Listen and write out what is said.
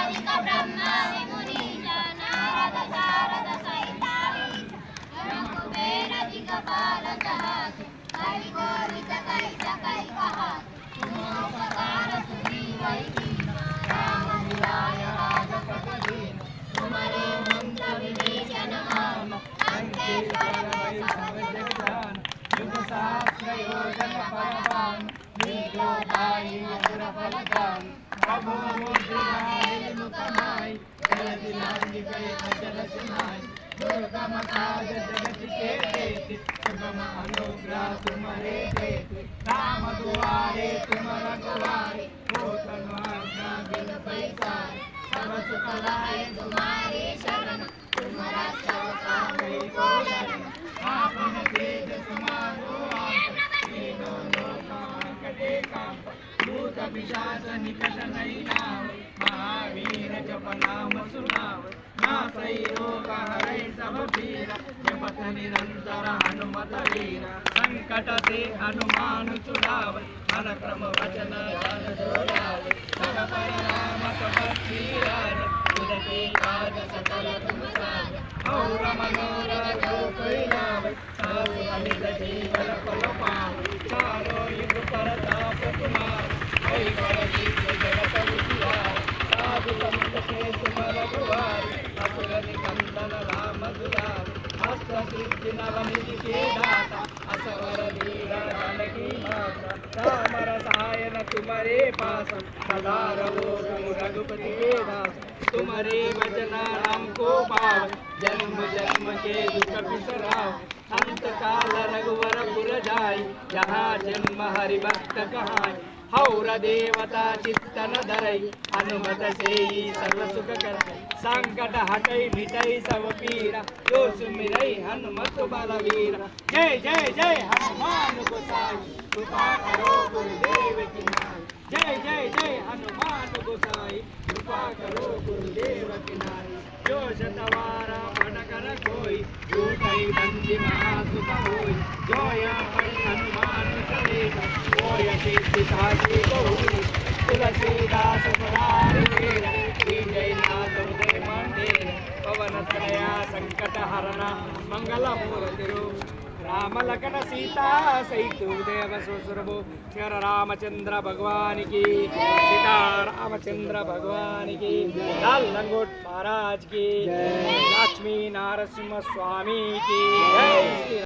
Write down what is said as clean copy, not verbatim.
सनकादिक ब्रह्मादि मुनीश नारद शारद सहिताधीश यम कुबेर दिगपाल जहाज कवि कोविद कई कहात तुमोपकार सुग्रीव राम मिलाय राजपथ दीन तुम्हारे मंत्र विभीषण मान लंकेश्वर वै सब जगजान युग सहस्र योजन परमान निर्योदायि असुर फलदान प्रभु मुद्रिकाय मुखमाय जलधि लांघि गए अचल चुनाय दुर्गम काज जगत के देते सुगम अनुग्रह तुम्हारे देते राम दुआरे तुम रघुवारे हो तन्वाज्ञा बिन पैसारे सब सुख लाए तुम्हारे शरण तुम रक्षा पावे को शरण आपन तेज समारो आप तीनों लोक कटे कांप भूत पिशाच निकट नहीं नावे महावीर जप नाम सुनावे नासै रोग हरै सब पीरा जपत निरंतर हनुमत वीरा संकट से हनुमान छुड़ावे मन क्रम वचन ध्यान जोड़ावे सब पर राम तपस्वी राज तुझके काज सकल तुम साज और मनोरथ जो कोई लावे साधु अमित जीवन फल पावे चारों युग परताप तुम्हारा कोई बड़ जीत जगत उजियार साधु संत के तुम रघुवारे असुर निकंदन राम दुलारे हस्त सिद्धि नवनिधि के दाता असवर वीर जानकी माता राम रसायन तुम्हारे पास सदा रहो तुम रघुपति के दास तुम्हारे वचन हमको पाव जन्म जन्म के दुख बिसराव अंत काल रघुवर पुर जाय जहाँ जन्म हरि भक्त कहाय हौर देवता चित्तन धरई हनुमत से सर्व सुख कर संकट हटई मिटई सब पीरा जो सुमिरई हनुमत बलवीरा जय जय जय हनुमान गोसाई कृपा करो गुरुदेव की नाई जय जय जय हनुमान गोसाई कृपा करो गुरुदेव की नाई जो शतवारा पढ़ कर कोई झूठई बंदी महासुख होई जो या पढ़ हनुमान सलेखा होय सिद्धि साधी बहुरी तुलसीदास पधारि मेरा जय नाथ उदय मंदिर पवन तनया संकट हरना मंगल मूर्ति राम लखन सीता सहित देव सुरभु श्री रामचंद्र भगवान की सीता रामचंद्र भगवान की लाल लंगोट महाराज की लक्ष्मी नारसिंह स्वामी की जय।